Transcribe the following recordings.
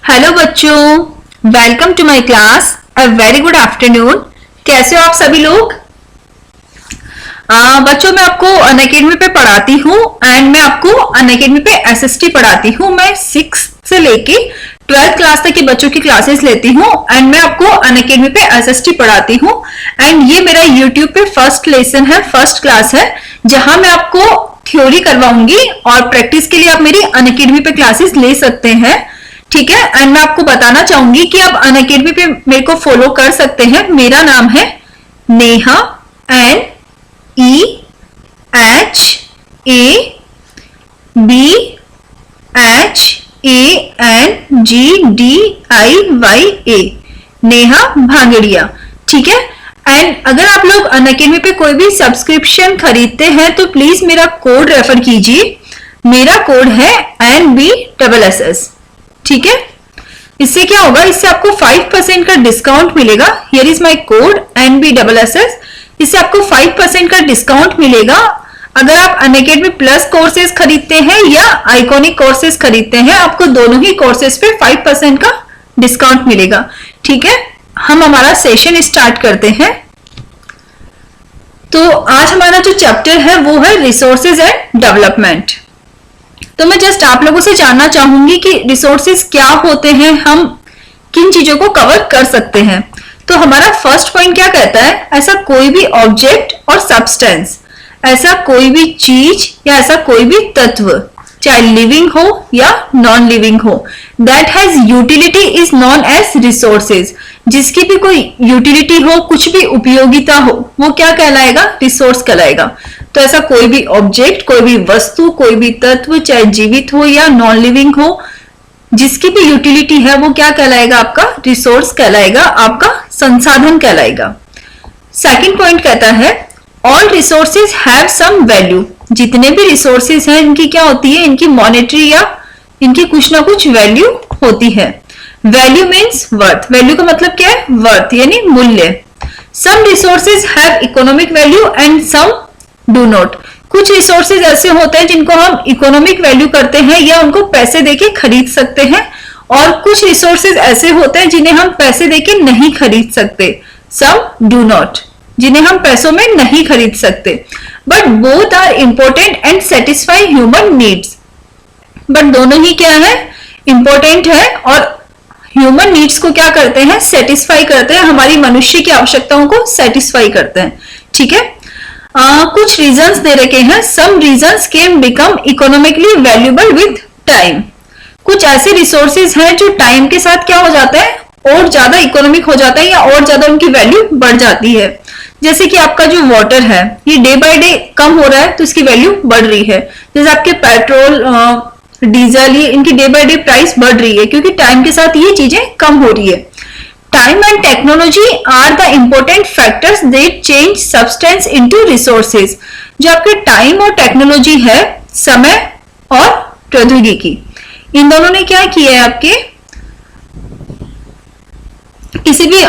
Hello बच्चों, welcome to my class. A very good afternoon. कैसे हो आप सभी लोग? बच्चों, मैं आपको अनअकैडमी पे पढ़ाती हूँ एंड मैं आपको अनअकैडमी पे एसएसटी पढ़ाती हूँ। मैं 6 से लेके 12th क्लास तक के बच्चों की क्लासेस लेती हूँ एंड मैं आपको अनअकैडमी पे एसएसटी पढ़ाती हूँ। एंड ये मेरा यूट्यूब पे फर्स्ट लेसन है, फर्स्ट क्लास है, जहां मैं आपको थ्योरी करवाऊंगी और प्रैक्टिस के लिए आप मेरी अनअकैडमी पे क्लासेस ले सकते हैं। ठीक है। एंड मैं आपको बताना चाहूंगी कि आप अनअकैडमी पे मेरे को फॉलो कर सकते हैं। मेरा नाम है नेहा, NEHABHANGDIYA, नेहा भांगड़िया। ठीक है। एंड अगर आप लोग अनअकैडमी पे कोई भी सब्सक्रिप्शन खरीदते हैं तो प्लीज मेरा कोड रेफर कीजिए। मेरा कोड है NBSS। ठीक है। इससे क्या होगा, इससे आपको 5% का डिस्काउंट मिलेगा। Here is my code NBSS। इससे आपको 5% का डिस्काउंट मिलेगा अगर आप अनअकैडमी प्लस कोर्सेज खरीदते हैं या आइकॉनिक कोर्सेज खरीदते हैं। आपको दोनों ही कोर्सेज पे 5% का डिस्काउंट मिलेगा। ठीक है। हम हमारा सेशन स्टार्ट करते हैं। तो आज हमारा जो चैप्टर है वो है रिसोर्सेज एंड डेवलपमेंट। तो मैं जस्ट आप लोगों से जानना चाहूंगी कि रिसोर्सेज क्या होते हैं, हम किन चीजों को कवर कर सकते हैं। तो हमारा फर्स्ट पॉइंट क्या कहता है, ऐसा कोई भी ऑब्जेक्ट और सब्सटेंस, ऐसा कोई भी चीज या ऐसा कोई भी तत्व, चाहे लिविंग हो या नॉन लिविंग हो, that has utility is known as resources. जिसकी भी कोई यूटिलिटी हो, कुछ भी उपयोगिता हो, वो क्या कहलाएगा, रिसोर्स कहलाएगा। तो ऐसा कोई भी ऑब्जेक्ट, कोई भी वस्तु, कोई भी तत्व, चाहे जीवित हो या नॉन लिविंग हो, जिसकी भी यूटिलिटी है वो क्या कहलाएगा, आपका रिसोर्स कहलाएगा, आपका संसाधन कहलाएगा। सेकंड पॉइंट कहता है all resources have some value. जितने भी रिसोर्सेज हैं इनकी क्या होती है, इनकी मॉनेटरी या इनकी कुछ ना कुछ वैल्यू होती है। Value means worth. वैल्यू का मतलब क्या है, वर्थ यानी मूल्य। Some resources have economic value and some do not. कुछ रिसोर्सेज ऐसे होते हैं जिनको हम इकोनॉमिक वैल्यू करते हैं या उनको पैसे देके खरीद सकते हैं, और कुछ रिसोर्सेज ऐसे होते हैं जिन्हें हम पैसे देके नहीं खरीद सकते, सम डू नॉट, जिन्हें हम पैसों में नहीं खरीद सकते। But both are important and satisfy human needs. But दोनों ही क्या है, इंपॉर्टेंट है और ह्यूमन नीड्स को क्या करते हैं, सेटिस्फाई करते हैं, हमारी मनुष्य की आवश्यकताओं को सेटिस्फाई करते हैं। ठीक है। कुछ रीजंस दे रखे हैं। Some reasons can become economically valuable with time. कुछ ऐसे रिसोर्सेज हैं जो टाइम के साथ क्या हो जाता है, और ज्यादा इकोनॉमिक हो जाता है या और ज्यादा उनकी वैल्यू बढ़ जाती है। जैसे कि आपका जो वाटर है, ये डे बाय डे कम हो रहा है तो इसकी वैल्यू बढ़ रही है। जैसे आपके पेट्रोल, डीजल, ये इनकी डे बाय डे प्राइस बढ़ रही है क्योंकि टाइम के साथ ये चीजें कम हो रही है। Time and technology are the important factors that change substance into resources. जो आपके टाइम और टेक्नोलॉजी है, समय और प्रौद्योगिकी, इन दोनों ने क्या किया है, आपके किसी भी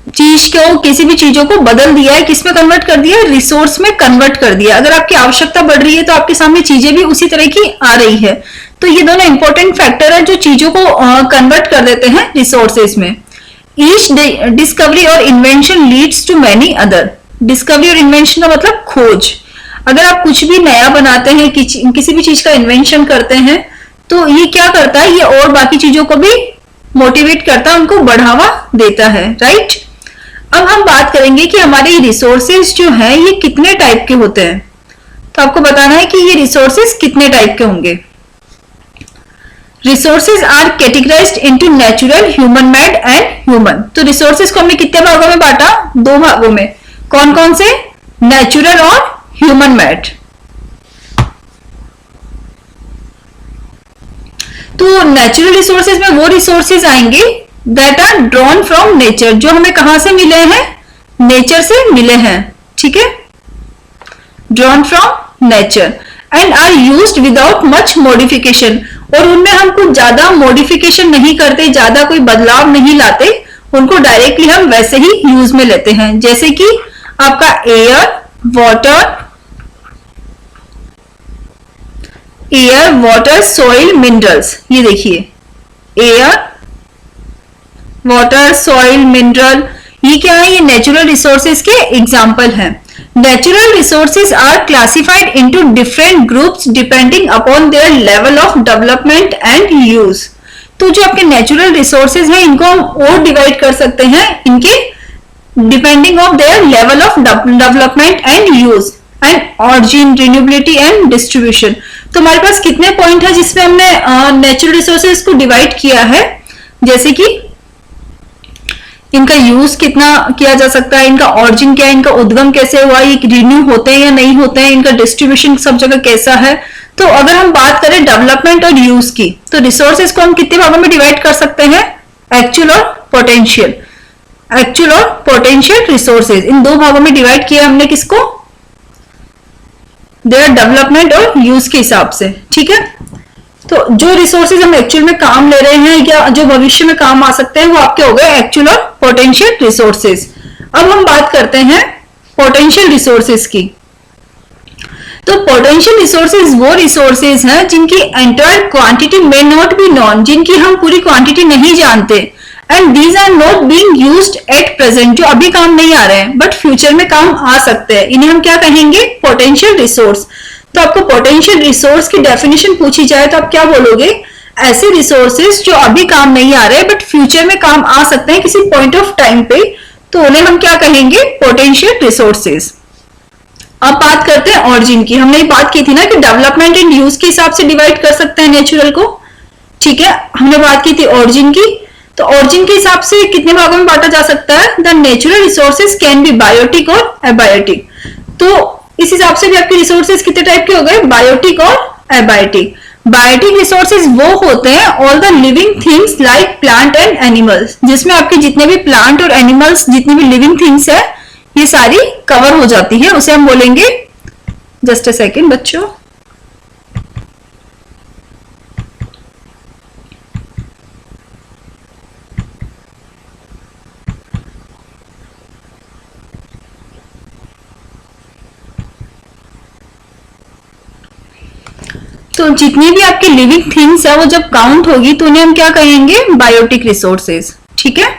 चीज को, किसी भी चीजों को बदल दिया है, किसमें कन्वर्ट कर दिया है, रिसोर्स में कन्वर्ट कर दिया। अगर आपकी आवश्यकता बढ़ रही है तो आपके सामने चीजें भी उसी तरह की आ रही है। तो ये दोनों इंपॉर्टेंट फैक्टर है जो चीजों को कन्वर्ट कर देते हैं रिसोर्सेज में। ईच डिस्कवरी और invention leads to many other. Discovery और इन्वेंशन का मतलब खोज। अगर आप कुछ भी नया बनाते हैं, किसी भी चीज का इन्वेंशन करते हैं, तो ये क्या करता है, ये और बाकी चीजों को भी मोटिवेट करता है, उनको बढ़ावा देता है। राइट। अब हम बात करेंगे कि हमारे रिसोर्सेज जो हैं ये कितने टाइप के होते हैं। तो आपको बताना है कि ये रिसोर्सेज कितने टाइप के होंगे। Resources are categorised into natural, human made and human. तो रिसोर्सेज को हमने कितने भागों में बांटा, 2 भागों में। कौन कौन से, नेचुरल और ह्यूमन मेड। तो नेचुरल रिसोर्सेज में वो रिसोर्सेज आएंगे that are drawn from nature, जो हमें कहां से मिले हैं, नेचर से मिले हैं। ठीक है। Drawn from nature and are used without much modification. और उनमें हम कुछ ज्यादा मॉडिफिकेशन नहीं करते, ज्यादा कोई बदलाव नहीं लाते, उनको डायरेक्टली हम वैसे ही यूज में लेते हैं। जैसे कि आपका एयर, वाटर, सॉइल, मिनरल्स। ये देखिए, एयर, वाटर, सॉइल, मिनरल, ये क्या है? ये नेचुरल रिसोर्सेज के एग्जाम्पल हैं। Natural resources are classified into different groups depending upon their level of development and use. तो जो आपके नेचुरल रिसोर्सेज हैं इनको हम और डिवाइड कर सकते हैं इनके depending of their level of development and use and origin, renewability and distribution. तो हमारे पास कितने पॉइंट है जिसमें हमने नेचुरल रिसोर्सेज को डिवाइड किया है, जैसे कि इनका यूज कितना किया जा सकता है, इनका ऑरिजिन क्या है, इनका उद्गम कैसे हुआ, ये रिन्यू होते हैं या नहीं होते हैं, इनका डिस्ट्रीब्यूशन सब जगह कैसा है। तो अगर हम बात करें डेवलपमेंट और यूज की, तो रिसोर्सेज को हम कितने भागों में डिवाइड कर सकते हैं? एक्चुअल और पोटेंशियल। एक्चुअल और पोटेंशियल रिसोर्सेज, इन दो भागों में डिवाइड किया हमने किसको? देयर डेवलपमेंट और यूज के हिसाब से, ठीक है। तो जो रिसोर्सेज हम एक्चुअल में काम ले रहे हैं या जो भविष्य में काम आ सकते हैं वो आपके हो गए एक्चुअल और पोटेंशियल रिसोर्सेज। अब हम बात करते हैं पोटेंशियल रिसोर्सेज की। तो पोटेंशियल रिसोर्सेज वो रिसोर्सेज हैं जिनकी entire quantity may not be known, जिनकी हम पूरी क्वांटिटी नहीं जानते, and these are not being used at present, जो अभी काम नहीं आ रहे हैं बट फ्यूचर में काम आ सकते हैं, इन्हें हम क्या कहेंगे? Potential resource. तो आपको पोटेंशियल रिसोर्स की डेफिनेशन पूछी जाए तो आप क्या बोलोगे? ऐसे रिसोर्सेज जो अभी काम नहीं आ रहे बट फ्यूचर में काम आ सकते हैं किसी पॉइंट ऑफ टाइम पे, तो उन्हें हम क्या कहेंगे? Potential resources. अब बात करते हैं ऑरिजिन की। हमने बात की थी ना कि डेवलपमेंट एंड यूज के हिसाब से डिवाइड कर सकते हैं नेचुरल को, ठीक है। हमने बात की थी ऑरिजिन की। तो ऑरिजिन के हिसाब से कितने भागों में बांटा जा सकता है? The natural resources can be biotic और एबायोटिक। तो इस हिसाब से भी आपके रिसोर्सेज कितने टाइप के हो गए? बायोटिक और एबायोटिक। बायोटिक रिसोर्सेज वो होते हैं all the living things like plant and animals, जिसमें आपके जितने भी प्लांट और एनिमल्स, जितनी भी लिविंग थिंग्स है, ये सारी कवर हो जाती है, उसे हम बोलेंगे, जस्ट अ सेकेंड बच्चों, तो जितनी भी आपकी लिविंग थिंग्स है वो जब काउंट होगी तो उन्हें हम क्या कहेंगे? बायोटिक रिसोर्सेज, ठीक है।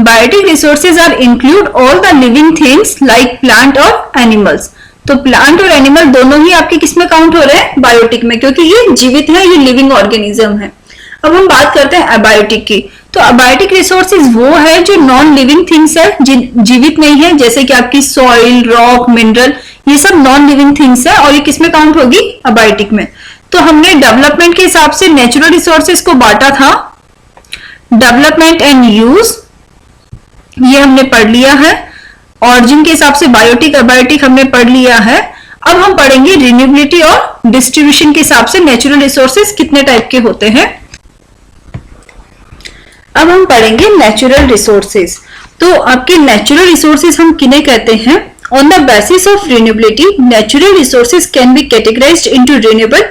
Biotic resources are include all the living things like plant और एनिमल्स। तो प्लांट और एनिमल दोनों ही आपके किस में काउंट हो रहे हैं? बायोटिक में, क्योंकि ये जीवित है, ये लिविंग ऑर्गेनिज्म है। अब हम बात करते हैं अबायोटिक की। तो अबायोटिक रिसोर्सेज वो है जो नॉन लिविंग थिंग्स है, जीवित नहीं है, जैसे कि आपकी सॉइल, रॉक, मिनरल, ये सब नॉन लिविंग थिंग्स है और ये किस में काउंट होगी? अबायोटिक में। तो हमने डेवलपमेंट के हिसाब से नेचुरल रिसोर्सेज को बांटा था, डेवलपमेंट एंड यूज, ये हमने पढ़ लिया है। ऑरिजिन के हिसाब से बायोटिक, अबायोटिक हमने पढ़ लिया है। अब हम पढ़ेंगे रिन्यूएबिलिटी और डिस्ट्रीब्यूशन के हिसाब से नेचुरल रिसोर्सेज कितने टाइप के होते हैं। अब हम पढ़ेंगे नेचुरल रिसोर्सेज। तो आपके नेचुरल रिसोर्सेज हम किन्हें कहते हैं? On the basis of renewability, natural resources can be categorized into renewable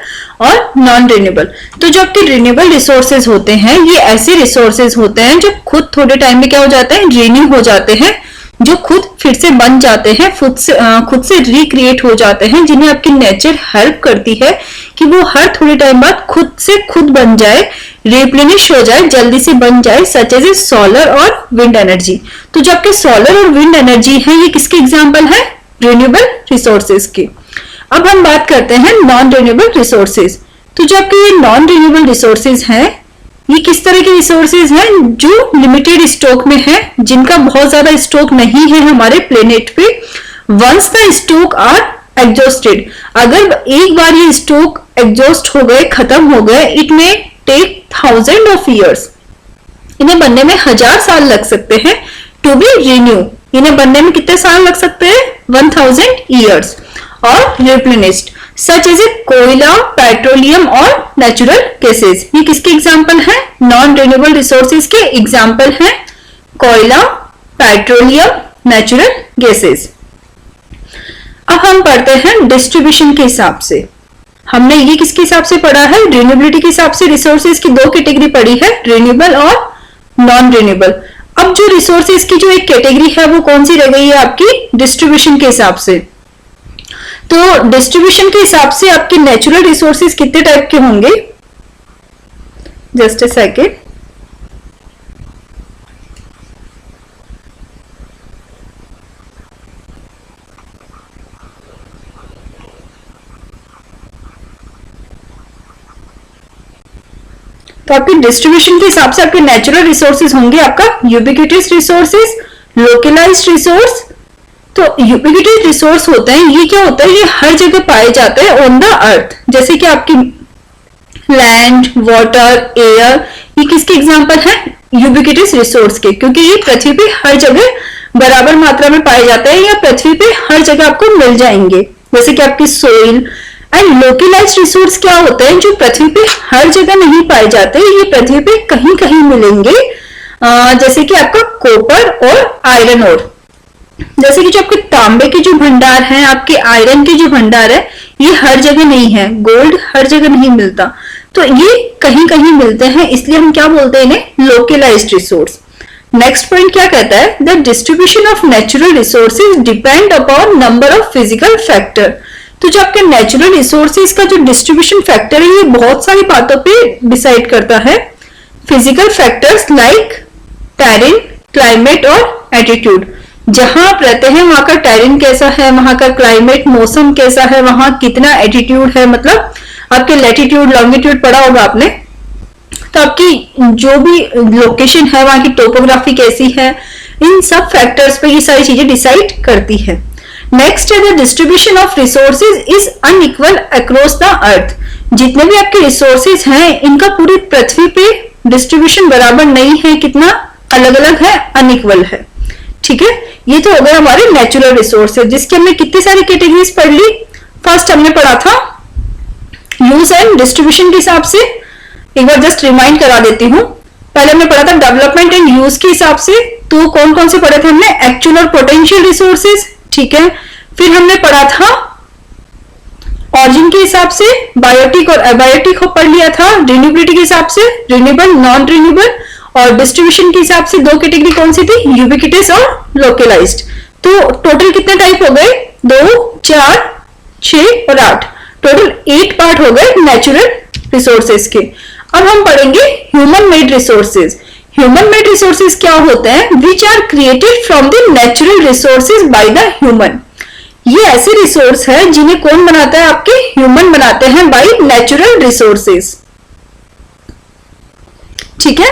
और नॉन रिन्यूएबल। तो जो आपके रिन्यूएबल रिसोर्सेज होते हैं ये ऐसे रिसोर्सेज होते हैं जो खुद थोड़े टाइम में क्या हो जाते हैं? रिन्यू हो जाते हैं, जो खुद फिर से बन जाते हैं, खुद से रिक्रिएट हो जाते हैं, जिन्हें आपकी नेचर हेल्प करती है कि वो हर थोड़े टाइम बाद खुद से खुद बन जाए, रिप्लेनिश हो जाए, जल्दी से बन जाए, सच एज सोलर और विंड एनर्जी। तो जो आपके सोलर और विंड एनर्जी है ये किसके एग्जाम्पल है? रिन्यूएबल रिसोर्सेज के। अब हम बात करते हैं नॉन रिन्यूएबल रिसोर्सेज। तो जो आपके ये नॉन रिन्यूएबल रिसोर्सेज हैं ये किस तरह के रिसोर्सेज हैं? जो लिमिटेड स्टॉक में है, जिनका बहुत ज्यादा स्टॉक नहीं है हमारे प्लेनेट पे। Once the stock are exhausted, अगर एक बार ये स्टॉक एग्जॉस्ट हो गए, खत्म हो गए, it may take 1000 of years, इन्हें बनने में 1000 साल लग सकते हैं। टू बी रिन्यू, इन्हें बनने में कितने साल लग सकते हैं? 1000 ईयर्स। और रिप्लेनिश्ड सच एज ए कोयला, पेट्रोलियम और नेचुरल गैसेज, ये किसके एग्जाम्पल हैं? नॉन रिन्यूएबल रिसोर्सेज के एग्जाम्पल हैं कोयला, पेट्रोलियम, नेचुरल गैसेज। अब हम पढ़ते हैं डिस्ट्रीब्यूशन के हिसाब से। हमने ये किसके हिसाब से पढ़ा है? रिन्यूएबिलिटी के हिसाब से रिसोर्सेज की दो कैटेगरी पढ़ी है, रिन्यूएबल और नॉन रिन्यूएबल। अब जो रिसोर्सेज की जो एक कैटेगरी है वो कौन सी रह गई है आपकी? डिस्ट्रीब्यूशन के हिसाब से। तो डिस्ट्रीब्यूशन के हिसाब से आपके नेचुरल रिसोर्सेज कितने टाइप के होंगे? जस्ट अ सेकेंड, तो आपके डिस्ट्रीब्यूशन के हिसाब से आपके नेचुरल रिसोर्सेज होंगे आपका यूबिक्विटस रिसोर्सेज, लोकलाइज्ड रिसोर्स। तो यूबिक्विटस रिसोर्स होते हैं, ये क्या होता है, ये हर जगह पाए जाते हैं ऑन द अर्थ। जैसे कि आपकी लैंड, वाटर, एयर, ये किसके एग्जांपल है, यूबिक्विटस रिसोर्स के, क्योंकि ये पृथ्वी पे हर जगह बराबर मात्रा में पाए जाते हैं या पृथ्वी पे हर जगह आपको मिल जाएंगे। जैसे कि आपकी सोइल। एंड लोकलाइज्ड रिसोर्स क्या होते हैं, जो पृथ्वी पे हर जगह नहीं पाए जाते, ये पृथ्वी पे कहीं कहीं मिलेंगे। जैसे कि आपका कॉपर और आयरन ओर। जैसे कि जो आपके तांबे के जो भंडार हैं, आपके आयरन के जो भंडार है, ये हर जगह नहीं है। गोल्ड हर जगह नहीं मिलता, तो ये कहीं कहीं मिलते हैं, इसलिए हम क्या बोलते हैं इन्हें, लोकलाइज्ड रिसोर्स। नेक्स्ट पॉइंट क्या कहता है, the distribution of natural resources depend upon number of physical factor. तो जो आपके नेचुरल रिसोर्सेज का जो डिस्ट्रीब्यूशन फैक्टर है, ये बहुत सारी बातों पे डिसाइड करता है। Physical factors like terrain, climate और एटीट्यूड। जहां आप रहते हैं वहां का टेरेन कैसा है, वहां का क्लाइमेट, मौसम कैसा है, वहां कितना एटीट्यूड है, मतलब आपके लैटिट्यूड लॉन्गिट्यूड पढ़ा होगा आपने। तो आपकी जो भी लोकेशन है, वहां की टोपोग्राफी कैसी है, इन सब फैक्टर्स पे ये सारी चीजें डिसाइड करती है। नेक्स्ट है the distribution of resources is unequal across the earth. जितने भी आपके रिसोर्सेज हैं, इनका पूरी पृथ्वी पे डिस्ट्रीब्यूशन बराबर नहीं है, कितना अलग अलग है, अनइक्वल है। ठीक है, ये तो हो गया हमारे नेचुरल रिसोर्सेज, जिसकी हमने कितनी सारी कैटेगरीज पढ़ ली। फर्स्ट हमने पढ़ा था यूज एंड डिस्ट्रीब्यूशन के हिसाब से, एक बार जस्ट रिमाइंड करा देती हूँ। पहले हमने पढ़ा था डेवलपमेंट एंड यूज के हिसाब से, तो कौन कौन से पढ़े थे हमने, एक्चुअल और पोटेंशियल रिसोर्सेज। ठीक है, फिर हमने पढ़ा था ऑरिजिन के हिसाब से, बायोटिक और एबायोटिक को पढ़ लिया था, रिन्यूएबिलिटी के हिसाब से, रिन्यूएबल, नॉन रिन्यूएबल, और डिस्ट्रीब्यूशन के हिसाब से दो कैटेगरी कौन सी थी, यूबिक्विटस और लोकलाइज्ड। तो टोटल कितने टाइप हो गए, 2, 4, 6 और 8, टोटल 8 पार्ट हो गए नेचुरल रिसोर्सेज के। अब हम पढ़ेंगे human made resources. Human made resources क्या होते हैं, which are created from the natural resources by the human. ये ऐसे रिसोर्स है जिन्हें कौन बनाता है, आपके ह्यूमन बनाते हैं बाय नेचुरल रिसोर्सेज। ठीक है,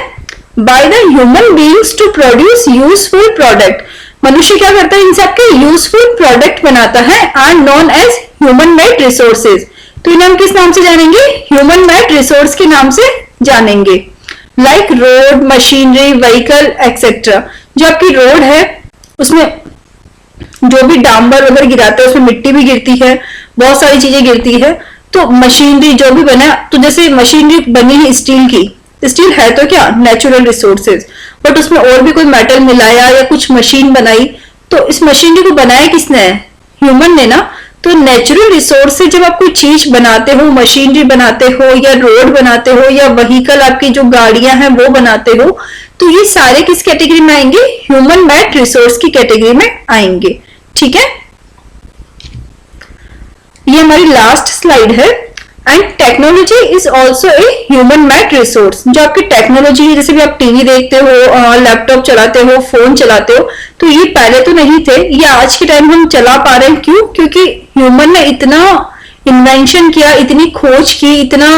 by the human beings to produce useful product. मनुष्य क्या करता है, इनसे आपके यूजफुल प्रोडक्ट बनाता है, are known as human made resources. तो इन्हें हम किस नाम से जानेंगे, ह्यूमन मेड रिसोर्स के नाम से जानेंगे। Like road, machinery, vehicle etcetera. जो आपकी रोड है उसमें जो भी डांबर वगैरह गिराते हैं, उसमें मिट्टी भी गिरती है, बहुत सारी चीजें गिरती है। तो मशीनरी जो भी बना, तो जैसे मशीनरी बनी है स्टील की, स्टील है तो क्या नेचुरल रिसोर्सेज, बट उसमें और भी कोई मेटल मिलाया या कुछ मशीन बनाई, तो इस मशीनरी को बनाया किसने है, ह्यूमन ने ना। तो नेचुरल रिसोर्स से जब आप कोई चीज बनाते हो, मशीनरी बनाते हो या रोड बनाते हो या व्हीकल, आपकी जो गाड़ियां हैं वो बनाते हो, तो ये सारे किस कैटेगरी में आएंगे, ह्यूमन मेड रिसोर्स की कैटेगरी में आएंगे। ठीक है, ये हमारी लास्ट स्लाइड है। And technology is also a human made resource. जो आपकी टेक्नोलॉजी है, जैसे भी आप टीवी देखते हो, लैपटॉप चलाते हो, फोन चलाते हो, तो ये पहले तो नहीं थे, ये आज के टाइम हम चला पा रहे हैं। क्यों, क्योंकि ह्यूमन ने इतना इन्वेंशन किया, इतनी खोज की, इतना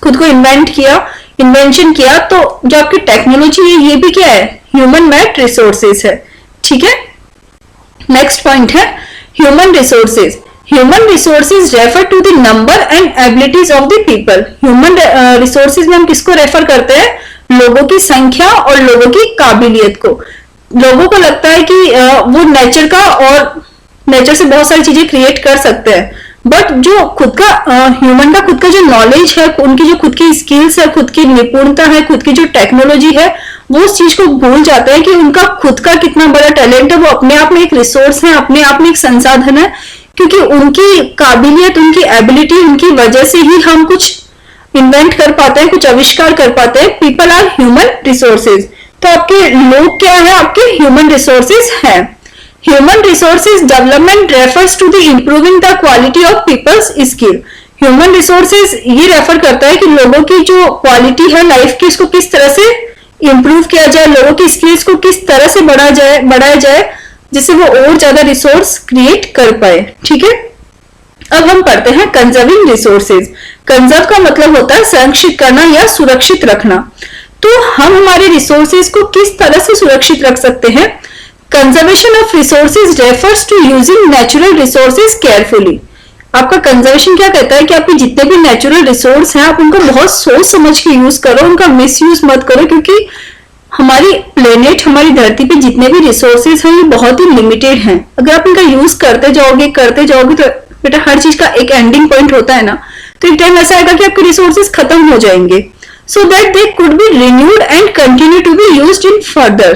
खुद को इन्वेंट किया, इन्वेंशन किया, तो जो आपकी टेक्नोलॉजी है ये भी क्या है, ह्यूमन मेड रिसोर्सेज है। ठीक है, नेक्स्ट पॉइंट है human resources. Human resources refer to the number and abilities of the people. Human resources में हम किसको रेफर करते हैं, लोगों की संख्या और लोगों की काबिलियत को। लोगों को लगता है कि वो नेचर का और नेचर से बहुत सारी चीजें क्रिएट कर सकते हैं, बट जो खुद का ह्यूमन का खुद का जो नॉलेज है, उनकी जो खुद की स्किल्स है, खुद की निपुणता है, खुद की जो टेक्नोलॉजी है, वो उस चीज को भूल जाते हैं कि उनका खुद का कितना बड़ा टैलेंट है। वो अपने आप में एक रिसोर्स है, अपने आप में एक संसाधन है, क्योंकि उनकी काबिलियत, उनकी एबिलिटी, उनकी वजह से ही हम कुछ इन्वेंट कर पाते हैं, कुछ आविष्कार कर पाते हैं। People are human resources. तो आपके लोग क्या है, आपके ह्यूमन रिसोर्सेज है। Human resources development refers to the improving the quality of people's skill. Human resources ये रेफर करता है कि लोगों की जो क्वालिटी है लाइफ की, उसको किस तरह से इंप्रूव किया जाए, लोगों की स्किल्स को किस तरह से बढ़ाया जाए, जिससे वो और ज्यादा रिसोर्स क्रिएट कर पाए। ठीक है, अब हम पढ़ते हैं कंजर्विंग रिसोर्सेज। कंजर्व का मतलब होता है संरक्षित करना या सुरक्षित रखना। तो हम हमारे रिसोर्सेज को किस तरह से सुरक्षित रख सकते हैं? Conservation of resources refers to using natural resources carefully. आपका कंजर्वेशन क्या कहता है कि आपके जितने भी नेचुरल रिसोर्स हैं आप उनको बहुत सोच समझ के यूज करो, उनका मिसयूज मत करो, क्योंकि हमारी प्लेनेट, हमारी धरती पे जितने भी रिसोर्सेज हैं ये बहुत ही लिमिटेड हैं। अगर आप इनका यूज करते जाओगे तो बेटा हर चीज का एक एंडिंग पॉइंट होता है ना, तो एक टाइम ऐसा आएगा कि आपके रिसोर्सेज खत्म हो जाएंगे, so that they could be renewed and continue to be used in further.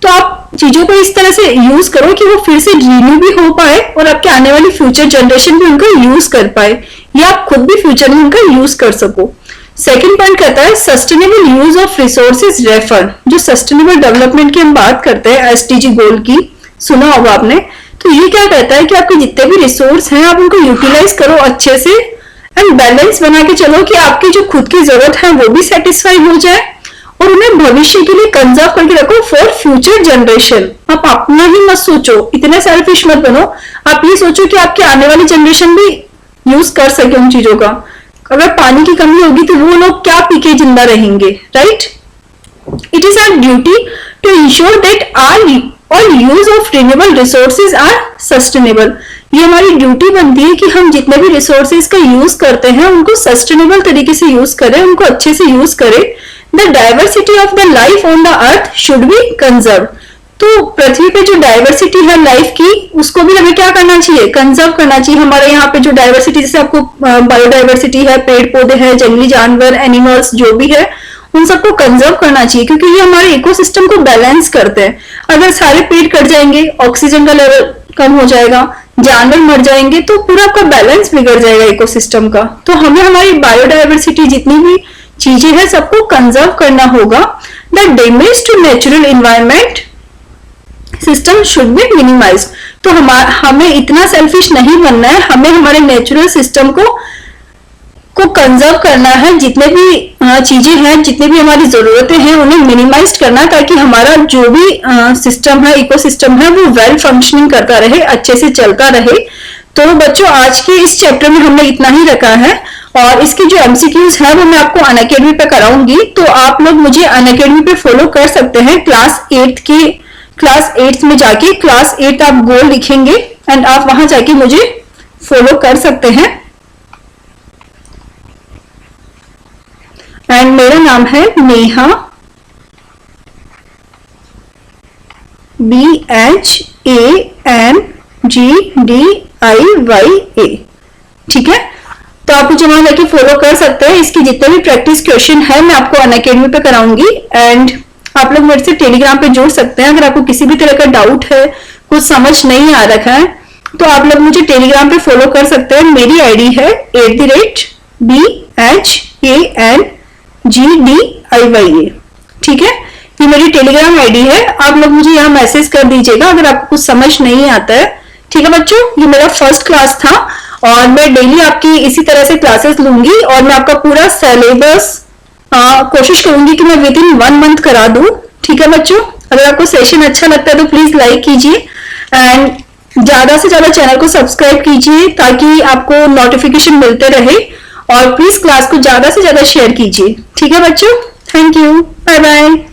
तो आप चीजों को इस तरह से यूज करो कि वो फिर से रिन्यू भी हो पाए और आपके आने वाली फ्यूचर जनरेशन भी उनका यूज कर पाए, या आप खुद भी फ्यूचर में उनका यूज कर सको। सेकेंड पॉइंट कहता है sustainable use of resources refer. जो सस्टेनेबल डेवलपमेंट की हम बात करते हैं, एसडीजी गोल की, सुना होगा आपने, तो ये क्या कहता है कि आपके जितने भी रिसोर्स हैं आप उनको यूटिलाइज करो अच्छे से एंड बैलेंस बना के चलो कि आपकी जो खुद की जरूरत है वो भी सेटिस्फाई हो जाए और उन्हें भविष्य के लिए कंजर्व करके रखो फॉर फ्यूचर जनरेशन। आप अपना ही मत सोचो, इतने सेल्फिश मत बनो, आप ये सोचो कि आपके आने वाली जनरेशन भी यूज कर सके उन चीजों का। अगर पानी की कमी होगी तो वो लोग क्या पी के जिंदा रहेंगे, right? It is our duty to ensure that all use of renewable resources are sustainable। ये हमारी ड्यूटी बनती है कि हम जितने भी रिसोर्सेज का यूज करते हैं उनको सस्टेनेबल तरीके से यूज करें, उनको अच्छे से यूज करें। The diversity of the life on the earth should be conserve. तो पृथ्वी पे जो डाइवर्सिटी है लाइफ की, उसको भी हमें क्या करना चाहिए? कंजर्व करना चाहिए। हमारे यहाँ पे जो डाइवर्सिटी, जैसे आपको बायोडाइवर्सिटी है, पेड़ पौधे हैं, जंगली जानवर, एनिमल्स जो भी है, उन सबको कंजर्व करना चाहिए, क्योंकि ये हमारे इकोसिस्टम को बैलेंस करते हैं। अगर सारे पेड़ कट जाएंगे, ऑक्सीजन का लेवल कम हो जाएगा, जानवर मर जाएंगे, तो पूरा आपका बैलेंस बिगड़ जाएगा इकोसिस्टम का। तो हमें हमारी बायोडाइवर्सिटी जितनी भी चीजें हैं सबको कंजर्व करना होगा। The damage to natural environment system should be minimised. तो हमें इतना सेल्फिश नहीं बनना है, हमें हमारे नेचुरल सिस्टम को कंजर्व करना है। जितने भी चीजें हैं, जितनी भी हमारी जरूरतें हैं, उन्हें मिनिमाइज करना, ताकि हमारा जो भी सिस्टम है, इकोसिस्टम है, वो वेल फंक्शनिंग करता रहे, अच्छे से चलता रहे। तो बच्चों आज के इस चैप्टर में हमने इतना ही रखा है, और इसकी जो एमसीक्यूज है वो मैं आपको अनअकैडमी पे कराऊंगी। तो आप लोग मुझे अनअकैडमी पे फॉलो कर सकते हैं। क्लास 8 में जाके क्लास 8 आप गोल लिखेंगे एंड आप वहां जाके मुझे फॉलो कर सकते हैं। एंड मेरा नाम है नेहा, BHANGDIYA, ठीक है? तो आप मुझे वहां जाके फॉलो कर सकते हैं। इसकी जितने भी प्रैक्टिस क्वेश्चन है मैं आपको अनअकैडमी पे कराऊंगी, एंड आप लोग मेरे से टेलीग्राम पे जुड़ सकते हैं। अगर आपको किसी भी तरह का डाउट है, कुछ समझ नहीं आ रखा है, तो आप लोग मुझे टेलीग्राम पे फॉलो कर सकते हैं। मेरी आईडी है @BHANGDIYA, ठीक है? ये मेरी टेलीग्राम आईडी है। आप लोग मुझे यहाँ मैसेज कर दीजिएगा अगर आपको कुछ समझ नहीं आता है, ठीक है बच्चों? ये मेरा फर्स्ट क्लास था और मैं डेली आपकी इसी तरह से क्लासेस लूंगी, और मैं आपका पूरा सिलेबस कोशिश करूंगी कि मैं विद इन 1 मंथ करा दूं, ठीक है बच्चों? अगर आपको सेशन अच्छा लगता है तो प्लीज लाइक कीजिए एंड ज्यादा से ज्यादा चैनल को सब्सक्राइब कीजिए, ताकि आपको नोटिफिकेशन मिलते रहे, और प्लीज क्लास को ज्यादा से ज्यादा शेयर कीजिए, ठीक है बच्चों? Thank you, bye bye.